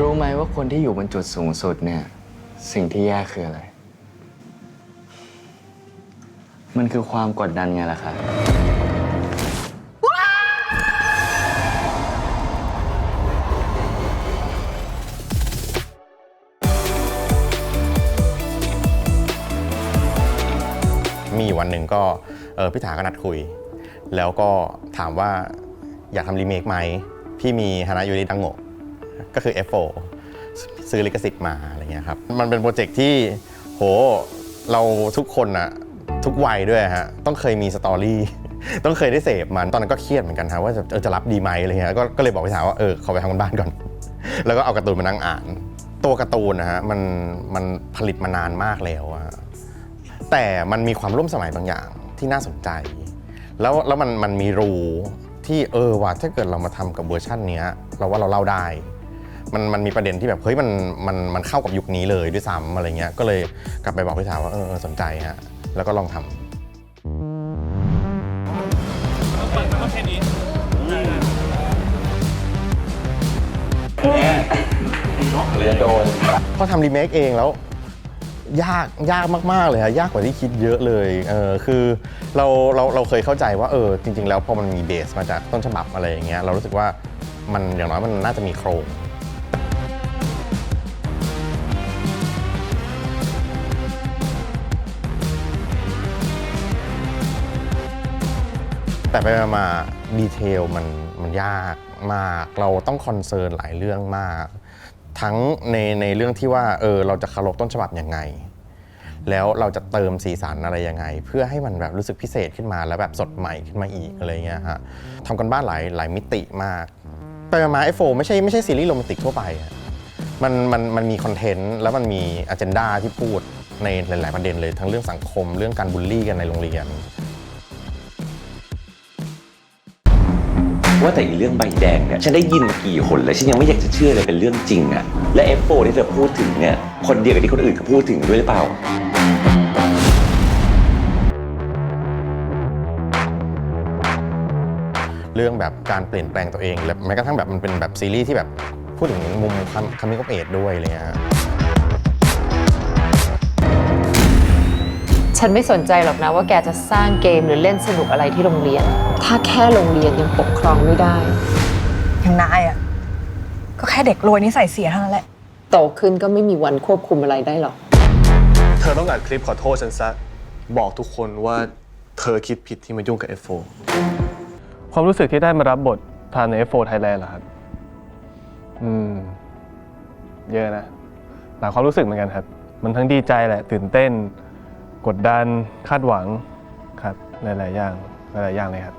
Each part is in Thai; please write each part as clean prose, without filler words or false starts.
รู้ไหมว่าคนที่อยู่บนจุดสูงสุดเนี่ยสิ่งที่แย่คืออะไรมันคือความกดดันไงล่ะครับมีวันหนึ่งก็พี่ถาก็นัดคุยแล้วก็ถามว่าอยากทำรีเมคไหมพี่มีฮานายูริดังโงะก็คือ F4 ซื้อลิขสิทธิ์มาอะไรเงี้ยครับมันเป็นโปรเจกต์ที่โหเราทุกคนอะทุกวัยด้วยฮะต้องเคยมีสตอรี่ต้องเคยได้เสพมันตอนนั้นก็เครียดเหมือนกันฮะว่าจะรับดีไหมอะไรเงี้ยก็เลยบอกพี่ถาว่าขอไปทำกันบ้านก่อนแล้วก็เอาการ์ตูนมานั่งอ่านตัวการ์ตูนนะฮะมันผลิตมานานมากแล้วอะแต่มันมีความร่วมสมัยบางอย่างที่น่าสนใจแล้วมันมีรูที่ว่าถ้าเกิดเรามาทำกับเวอร์ชันนี้เราว่าเราเล่าได้มันมีประเด็นที่แบบเฮ้ยมันเข้ากับยุคนี้เลยด้วยซ้ำอะไรเงี้ยก็เลยกลับไปบอกพี่ถาว่าสนใจฮะแล้วก็ลองทำพอทำรีเมคเองแล้วยากมากๆเลยฮะยากกว่าที่คิดเยอะเลยคือเราเคยเข้าใจว่าจริงๆแล้วพอมันมีเบสมาจากต้นฉบับอะไรอย่างเงี้ยเรารู้สึกว่ามันอย่างน้อยมันน่าจะมีโครงแต่ไปมาดีเทลมันยากมากเราต้องคอนเซิร์นหลายเรื่องมากทั้งในเรื่องที่ว่าเราจะเคารพต้นฉบับยังไงแล้วเราจะเติมสีสันอะไรยังไงเพื่อให้มันแบบรู้สึกพิเศษขึ้นมาแล้วแบบสดใหม่ขึ้นมาอีกอะไรเงี้ยฮะทำกันบ้านหลายมิติมากไปมาF4ไม่ใช่ซีรีส์โรแมนติกทั่วไปมันมีคอนเทนต์แล้วมันมีอเจนดาที่พูดในหลายๆประเด็นเลยทั้งเรื่องสังคมเรื่องการบูลลี่กันในโรงเรียนว่าแต่อีเรื่องใบแดงเนี่ยฉันได้ยินมากี่หนแล้วฉันยังไม่อยากจะเชื่อเลยเป็นเรื่องจริงอะและ F4 ที่เธอพูดถึงเนี่ยคนเดียวกับที่คนอื่นเขาพูดถึงด้วยหรือเปล่าเรื่องแบบการเปลี่ยนแปลงตัวเองและแม้กระทั่งแบบมันเป็นแบบซีรีส์ที่แบบพูดถึงมุมcoming of ageด้วยอะไรเงี้ยฉันไม่สนใจหรอกนะว่าแกจะสร้างเกมหรือเล่นสนุกอะไรที่โรงเรียนถ้าแค่โรงเรียนยังปกครองไม่ได้อย่างนายอ่ะก็แค่เด็กรวยนิสัยเสียเท่านั้นแหละโตขึ้นก็ไม่มีวันควบคุมอะไรได้หรอกเธอต้องอัดคลิปขอโทษฉันซะบอกทุกคนว่าเธอคิดผิดที่มายุ่งกับ F4 ความรู้สึกที่ได้มารับบททานใน F4 Thailand เหรอครับเยอะนะหลายความรู้สึกเหมือนกันครับมันทั้งดีใจแหละตื่นเต้นกดดันคาดหวังครับหลายๆอย่างเลยครับ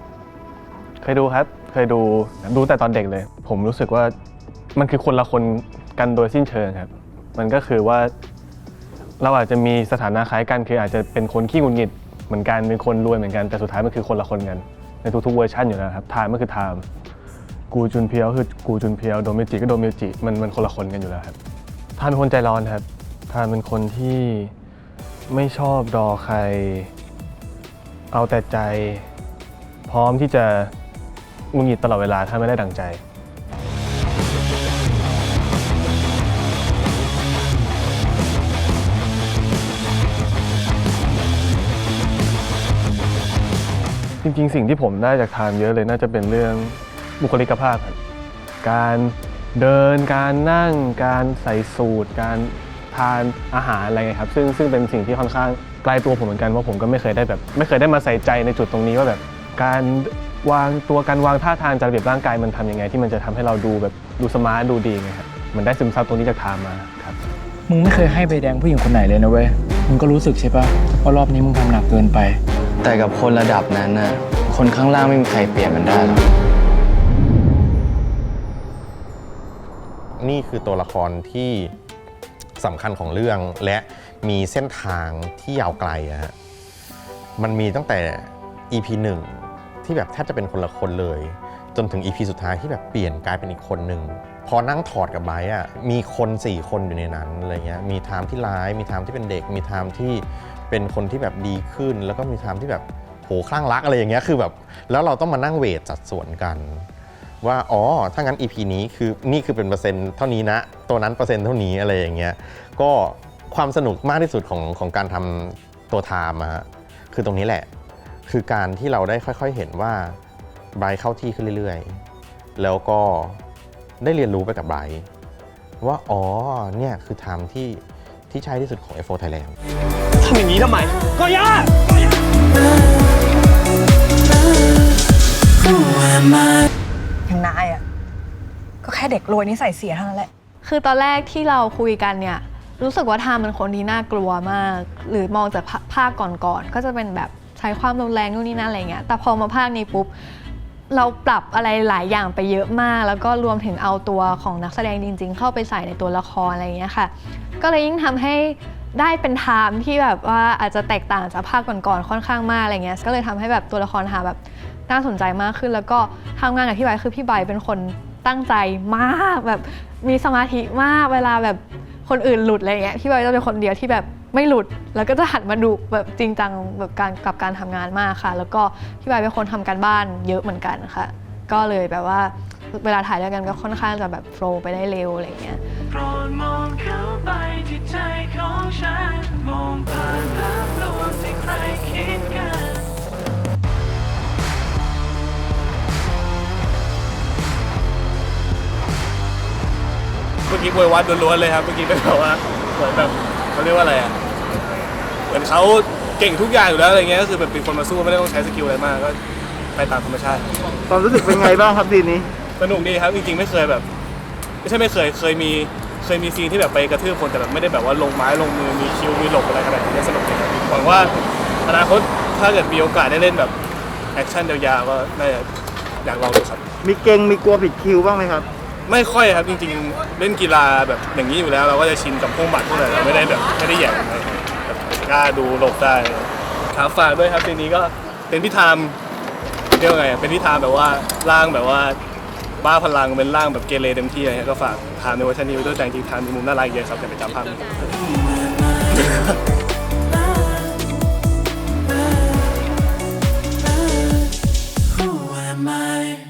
เคยดูครับเคยดูแต่ตอนเด็กเลยผมรู้สึกว่ามันคือคนละคนกันโดยสิ้นเชิงครับมันก็คือว่าเราอาจจะมีสถานะคล้ายกันคืออาจจะเป็นคนขี้หงุดหงิดเหมือนกันเป็นคนรวยเหมือนกันแต่สุดท้ายมันคือคนละคนกันในทุกๆเวอร์ชันอยู่แล้วครับไทม์ก็คือไทม์กูจุนเพียวคือกูจุนเพียวโดเมจิก็โดเมจิมันคนละคนกันอยู่แล้วครับทานเป็นคนใจร้อนครับทานเป็นคนที่ไม่ชอบรอใครเอาแต่ใจพร้อมที่จะหงุดหงิดตลอดเวลาถ้าไม่ได้ดั่งใจจริงๆสิ่งที่ผมได้จากทานเยอะเลยน่าจะเป็นเรื่องบุคลิกภาพครับการเดินการนั่งการใส่สูทการทานอาหารอะไรเงี้ยครับซึ่งเป็นสิ่งที่ค่อนข้างไกลตัวผมเหมือนกันเพราะผมก็ไม่เคยได้มาใส่ใจในจุดตรงนี้ว่าแบบการวางตัวการวางท่าทางจัดระเบียบร่างกายมันทำยังไงที่มันจะทำให้เราดูสมาร์ทดูดีไงครับมันได้ซึมซับตรงนี้จากทานมาครับมึงไม่เคยให้ใบแดงผู้หญิงคนไหนเลยนะเว้ยมึงก็รู้สึกใช่ปะว่ารอบนี้มึงทำหนักเกินไปแต่กับคนระดับนั้นน่ะคนข้างล่างไม่มีใครเปลี่ยนมันได้หรอกนี่คือตัวละครที่สำคัญของเรื่องและมีเส้นทางที่ยาวไกลอะฮะมันมีตั้งแต่ EP 1ที่แบบแทบจะเป็นคนละคนเลยจนถึง EP สุดท้ายที่แบบเปลี่ยนกลายเป็นอีกคนหนึ่งพอนั่งถอดกับไบร์ทอะมีคน4คนอยู่ในนั้นอะไรเงี้ยมีไทม์ที่ร้ายมีไทม์ที่เป็นเด็กมีไทม์ที่เป็นคนที่แบบดีขึ้นแล้วก็มีไทม์ที่แบบโหคลั่งรักอะไรอย่างเงี้ยคือแบบแล้วเราต้องมานั่งเวทสัดส่วนกัน ว่าอ๋อถ้างั้น EP นี้คือนี่คือเป็นเปอร์เซ็นต์เท่านี้นะตัวนั้นเปอร์เซ็นต์เท่านี้อะไรอย่างเงี้ยก็ความสนุกมากที่สุดของการทำตัวไทม์อะฮะคือตรงนี้แหละคือการที่เราได้ค่อยๆเห็นว่าไบรท์เข้าที่ขึ้นเรื่อยๆแล้วก็ได้เรียนรู้ไปกับไบรท์ว่าอ๋อเนี่ยคือไทม์ที่ใช่ที่สุดของ F4 Thailand ทำอย่างนี้ทำไมก็ย่าอย่างนายอ่ะก็แค่เด็กรวยนิสัยเสียเท่านั้นแหละ คือตอนแรกที่เราคุยกันเนี่ยรู้สึกว่าทามเป็นคนที่น่ากลัวมาก หรือมองจากภาคก่อนๆก็จะเป็นแบบใช้ความรุนแรงนู่นนี่นั่นอะไรเงี้ยแต่พอมาภาคนี้ปุ๊บเราปรับอะไรหลายอย่างไปเยอะมาก แล้วก็รวมถึงเอาตัวของนักแสดงจริงๆเข้าไปใส่ในตัวละครอะไรเงี้ยค่ะก็เลยยิ่งทำให้ได้เป็นไทม์ที่แบบว่าอาจจะแตกต่างจากภาคก่อนๆค่อนข้างมากอะไรเงี้ยก็เลยทำให้แบบตัวละครหาแบบน่าสนใจมากขึ้นแล้วก็ทำงานกับพี่ไบร์ทคือพี่ไบร์ทเป็นคนตั้งใจมากแบบมีสมาธิมากเวลาแบบคนอื่นหลุดอะไรเงี้ยพี่ไบร์ทจะเป็นคนเดียวที่แบบไม่หลุดแล้วก็จะหันมาดูแบบจริงจังแบบการทำงานมากค่ะแล้วก็พี่ไบร์ทเป็นคนทำการบ้านเยอะเหมือนกันค่ะก็เลยแบบว่าเวลาถ่ายด้วยกันก็ค่อนข้างจะแบบโฟลว์ไปได้เร็วอะไรเงี้ยโปรดมองเข้าไปที่ใจของฉันมองผ่านภาพลวงที่ใครคิดกัน เมื่อกี้โวยวายล้วนๆเลยครับเมื่อกี้เป็นแบบว่าเหมือนแบบเขาเรียกว่าอะไรอ่ะเหมือนเขาเก่งทุกอย่างอยู่แล้วอะไรเงี้ยก็คือแบบเป็นคนมาสู้ไม่ได้ต้องใช้สกิลอะไรมากก็ไปตามธรรมชาติความรู้สึกเป็นไงบ้างครับซีนนี้สนุกดีครับจริงๆไม่เคยแบบไม่ใช่ไม่เคยมีซีนที่แบบไปกระทืบคนแต่แบบไม่ได้แบบว่าลงไม้ลงมือมีคิวมีหลบอะไรขนาดนี้สนุกดีครับหวังว่าอนาคตถ้าเกิดมีโอกาสได้เล่นแบบแอคชั่นยาวๆก็น่าจะอยากลองดูครับมีเก่งมีกลัวผิดคิวบ้างไหมครับไม่ค่อยครับจริงๆเล่นกีฬาแบบอย่างนี้อยู่แล้วเราก็จะชินกับพวกบัตรพวกอะไรเราไม่ได้แย่งอะไรแบบกล้าดูหลบได้ครับฝากด้วยครับทีนี้ก็เป็นพิธามเรียกว่าไงเป็นพิธามแบบว่าร่างแบบว่าบ้าพลังเป็นร่างแบบเกเรเต็มที่อะไรเงี้ยก็ฝากทามในเวอร์ชันนี้ไว้ด้วยแต่จริงๆทามมีมุมน่ารักเยอะครับอย่าไปจำภาพนี้